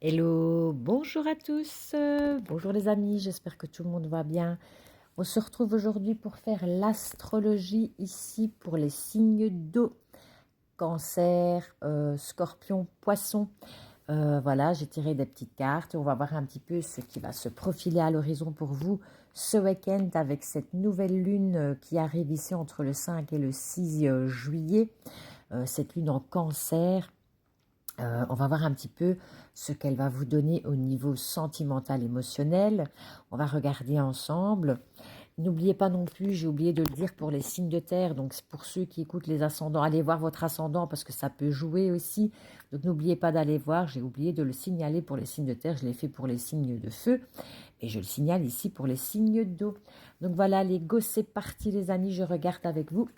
Hello, bonjour à tous, bonjour les amis, j'espère que tout le monde va bien. On se retrouve aujourd'hui pour faire l'astrologie ici pour les signes d'eau, cancer, scorpion, poisson. Voilà, j'ai tiré des petites cartes et on va voir un petit peu ce qui va se profiler à l'horizon pour vous ce week-end avec cette nouvelle lune qui arrive ici entre le 5 et le 6 juillet, cette lune en cancer. On va voir un petit peu ce qu'elle va vous donner au niveau sentimental, émotionnel. On va regarder ensemble. N'oubliez pas non plus, j'ai oublié de le dire pour les signes de terre, donc pour ceux qui écoutent les ascendants, allez voir votre ascendant parce que ça peut jouer aussi. Donc n'oubliez pas d'aller voir, j'ai oublié de le signaler pour les signes de terre, je l'ai fait pour les signes de feu et je le signale ici pour les signes d'eau. Donc voilà, les go, c'est parti les amis, je regarde avec vous.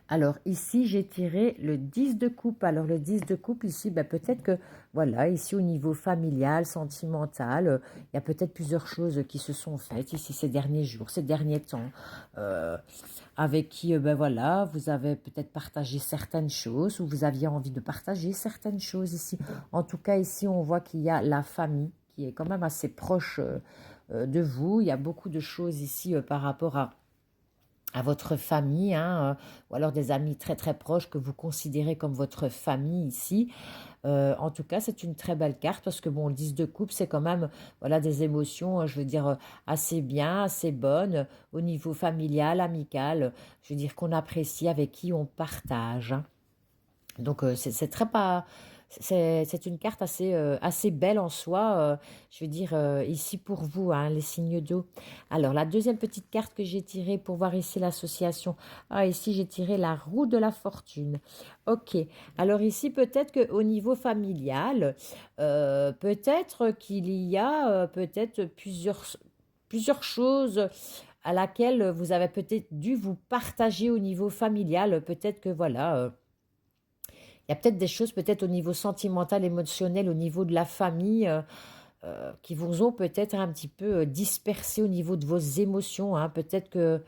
Alors ici, j'ai tiré le 10 de coupe. Alors le 10 de coupe ici, peut-être que, voilà, ici au niveau familial, sentimental, il y a peut-être plusieurs choses qui se sont faites ici ces derniers jours, ces derniers temps, avec qui, voilà, vous avez peut-être partagé certaines choses ou vous aviez envie de partager certaines choses ici. En tout cas, ici, on voit qu'il y a la famille qui est quand même assez proche de vous. Il y a beaucoup de choses ici par rapport à votre famille, hein, ou alors des amis très très proches que vous considérez comme votre famille ici. En tout cas, c'est une très belle carte parce que bon, le 10 de coupe, c'est quand même voilà, des émotions, je veux dire, assez bien, assez bonnes au niveau familial, amical, je veux dire qu'on apprécie, avec qui on partage, hein. Donc c'est très pas, c'est une carte assez belle en soi, je veux dire ici pour vous, hein, les signes d'eau. Alors la deuxième petite carte que j'ai tirée pour voir ici l'association. Ah, ici j'ai tiré la roue de la fortune. Ok, alors ici peut-être qu'au niveau familial, peut-être qu'il y a peut-être plusieurs choses à laquelle vous avez peut-être dû vous partager au niveau familial. Peut-être que voilà, il y a peut-être des choses, peut-être au niveau sentimental, émotionnel, au niveau de la famille, qui vous ont peut-être un petit peu dispersé au niveau de vos émotions, hein. Peut-être que,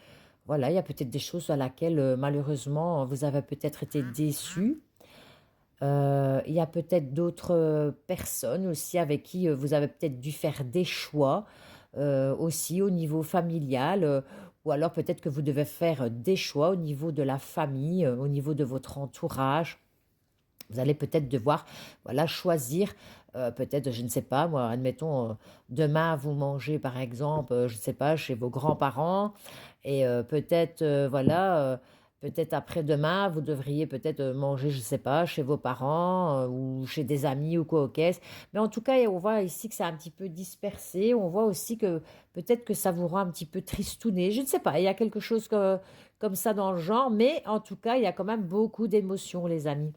voilà, il y a peut-être des choses à laquelle, malheureusement, vous avez peut-être été déçus. Il y a peut-être d'autres personnes aussi avec qui vous avez peut-être dû faire des choix, aussi au niveau familial, ou alors peut-être que vous devez faire des choix au niveau de la famille, au niveau de votre entourage. Vous allez peut-être devoir, voilà, choisir, peut-être, je ne sais pas, moi, admettons, demain, vous mangez, par exemple, je ne sais pas, chez vos grands-parents, et peut-être, voilà, peut-être après-demain, vous devriez peut-être manger, je ne sais pas, chez vos parents, ou chez des amis, ou quoi au caisse. Mais en tout cas, on voit ici que c'est un petit peu dispersé. On voit aussi que peut-être que ça vous rend un petit peu tristouné. Je ne sais pas, il y a quelque chose comme ça dans le genre, mais en tout cas, il y a quand même beaucoup d'émotions, les amis.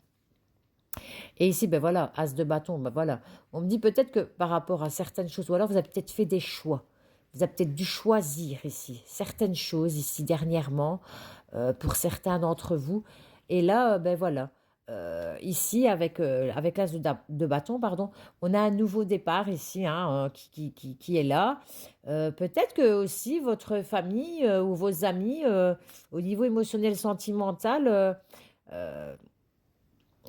Et ici, ben voilà, as de bâton, ben voilà. On me dit peut-être que par rapport à certaines choses, ou alors vous avez peut-être fait des choix. Vous avez peut-être dû choisir ici certaines choses ici dernièrement pour certains d'entre vous. Et là, ben voilà. Ici, avec l'as de bâton, pardon, on a un nouveau départ ici, hein, qui est là. Peut-être que aussi votre famille ou vos amis, au niveau émotionnel, sentimental,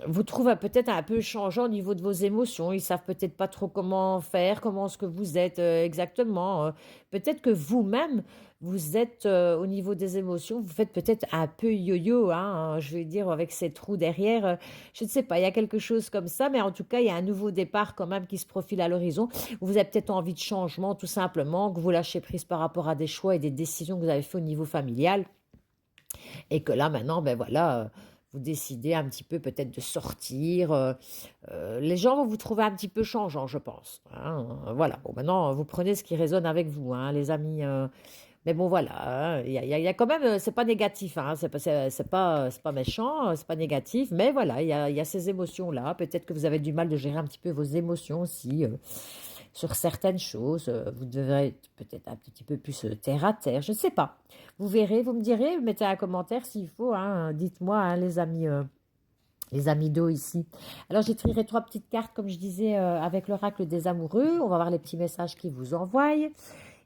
vous trouvent peut-être un peu changeant au niveau de vos émotions. Ils savent peut-être pas trop comment faire, comment est-ce que vous êtes exactement. Peut-être que vous-même, vous êtes au niveau des émotions, vous faites peut-être un peu yo-yo, hein, je veux dire, avec ces trous derrière. Je ne sais pas, il y a quelque chose comme ça, mais en tout cas, il y a un nouveau départ quand même qui se profile à l'horizon. Vous avez peut-être envie de changement, tout simplement, que vous lâchez prise par rapport à des choix et des décisions que vous avez fait au niveau familial. Et que là, maintenant, ben voilà, vous décidez un petit peu peut-être de sortir. Les gens vont vous trouver un petit peu changeant, je pense, hein. Voilà, bon, maintenant, vous prenez ce qui résonne avec vous, hein, les amis. Mais bon, voilà, hein, il y a quand même, c'est pas négatif, hein, c'est pas méchant, c'est pas négatif, mais voilà, il y a ces émotions-là. Peut-être que vous avez du mal de gérer un petit peu vos émotions aussi. Sur certaines choses, vous devrez être peut-être un petit peu plus terre à terre, je ne sais pas. Vous verrez, vous me direz, mettez un commentaire s'il faut, hein, dites-moi, hein, les amis d'eau ici. Alors, j'ai tiré 3 petites cartes, comme je disais, avec l'oracle des amoureux. On va voir les petits messages qu'ils vous envoient.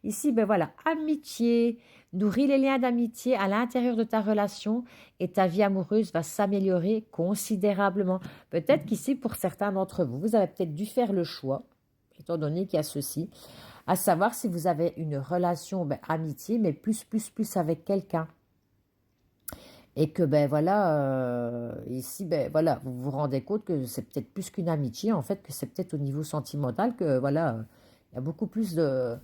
Ici, ben voilà, amitié, Nourris les liens d'amitié à l'intérieur de ta relation et ta vie amoureuse va s'améliorer considérablement. Peut-être qu'ici, pour certains d'entre vous, vous avez peut-être dû faire le choix, étant donné qu'il y a ceci, à savoir si vous avez une relation amitié, mais plus avec quelqu'un. Et que ben voilà, ici ben voilà, vous vous rendez compte que c'est peut-être plus qu'une amitié, en fait, que c'est peut-être au niveau sentimental que voilà, il y a beaucoup plus de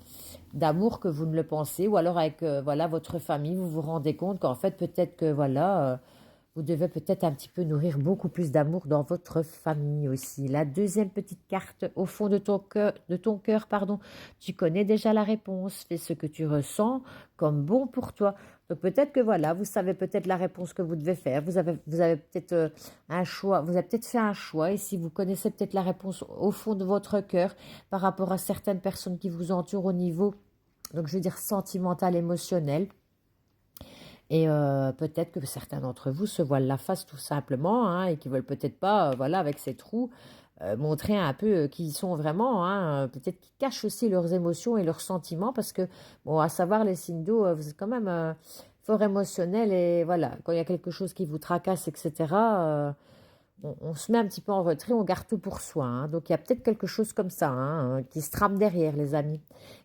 d'amour que vous ne le pensez, ou alors avec voilà votre famille, vous vous rendez compte qu'en fait peut-être que voilà, vous devez peut-être un petit peu nourrir beaucoup plus d'amour dans votre famille aussi. La deuxième petite carte au fond de ton cœur, pardon, tu connais déjà la réponse. Fais ce que tu ressens comme bon pour toi. Donc peut-être que voilà, vous savez peut-être la réponse que vous devez faire. Vous avez peut-être un choix. Vous avez peut-être fait un choix. Et si vous connaissez peut-être la réponse au fond de votre cœur par rapport à certaines personnes qui vous entourent au niveau, donc je veux dire sentimental, émotionnel. Et peut-être que certains d'entre vous se voilent la face tout simplement, hein, et qui veulent peut-être pas, voilà, avec ces trous, montrer un peu qui ils sont vraiment, hein, peut-être qu'ils cachent aussi leurs émotions et leurs sentiments, parce que, bon, à savoir les signes d'eau, vous êtes quand même fort émotionnel, et voilà, quand il y a quelque chose qui vous tracasse, etc., on se met un petit peu en retrait, on garde tout pour soi, hein. Donc il y a peut-être quelque chose comme ça, hein, qui se trame derrière, les amis.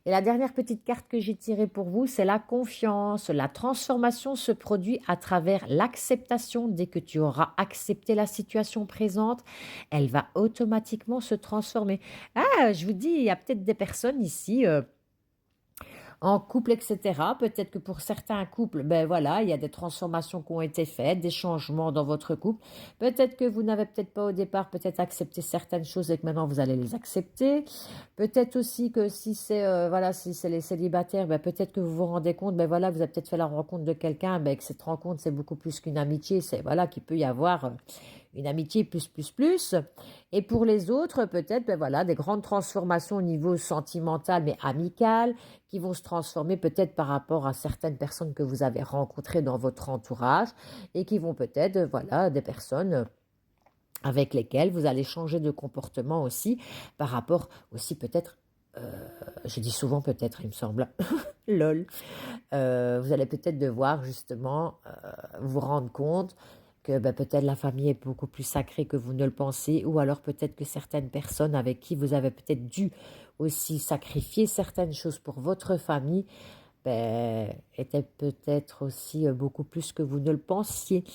Et la dernière petite carte que j'ai tirée pour vous, c'est la confiance. La transformation se produit à travers l'acceptation. Dès que tu auras accepté la situation présente, elle va automatiquement se transformer. Ah, je vous dis, il y a peut-être des personnes ici, en couple, etc. Peut-être que pour certains couples, ben voilà, il y a des transformations qui ont été faites, des changements dans votre couple. Peut-être que vous n'avez peut-être pas au départ peut-être accepté certaines choses et que maintenant vous allez les accepter. Peut-être aussi que si c'est voilà, si c'est les célibataires, ben peut-être que vous vous rendez compte, ben voilà, vous avez peut-être fait la rencontre de quelqu'un, ben que cette rencontre c'est beaucoup plus qu'une amitié, c'est voilà qu'il peut y avoir une amitié plus. Et pour les autres, peut-être, ben voilà, des grandes transformations au niveau sentimental, mais amical, qui vont se transformer peut-être par rapport à certaines personnes que vous avez rencontrées dans votre entourage et qui vont peut-être, voilà, des personnes avec lesquelles vous allez changer de comportement aussi par rapport aussi peut-être, je dis souvent peut-être, il me semble, lol, vous allez peut-être devoir justement vous rendre compte que ben, peut-être la famille est beaucoup plus sacrée que vous ne le pensez, ou alors peut-être que certaines personnes avec qui vous avez peut-être dû aussi sacrifier certaines choses pour votre famille, ben, étaient peut-être aussi beaucoup plus que vous ne le pensiez.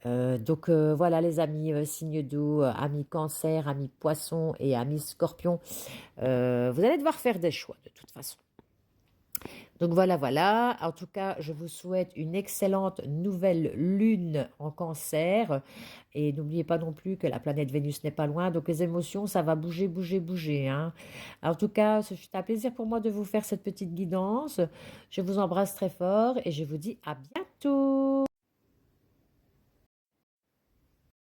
Donc voilà les amis signes d'eau, amis cancer, amis poisson et amis scorpion, vous allez devoir faire des choix de toute façon. Donc voilà. En tout cas, je vous souhaite une excellente nouvelle lune en cancer. Et n'oubliez pas non plus que la planète Vénus n'est pas loin. Donc les émotions, ça va bouger, hein. En tout cas, ce fut un plaisir pour moi de vous faire cette petite guidance. Je vous embrasse très fort et je vous dis à bientôt.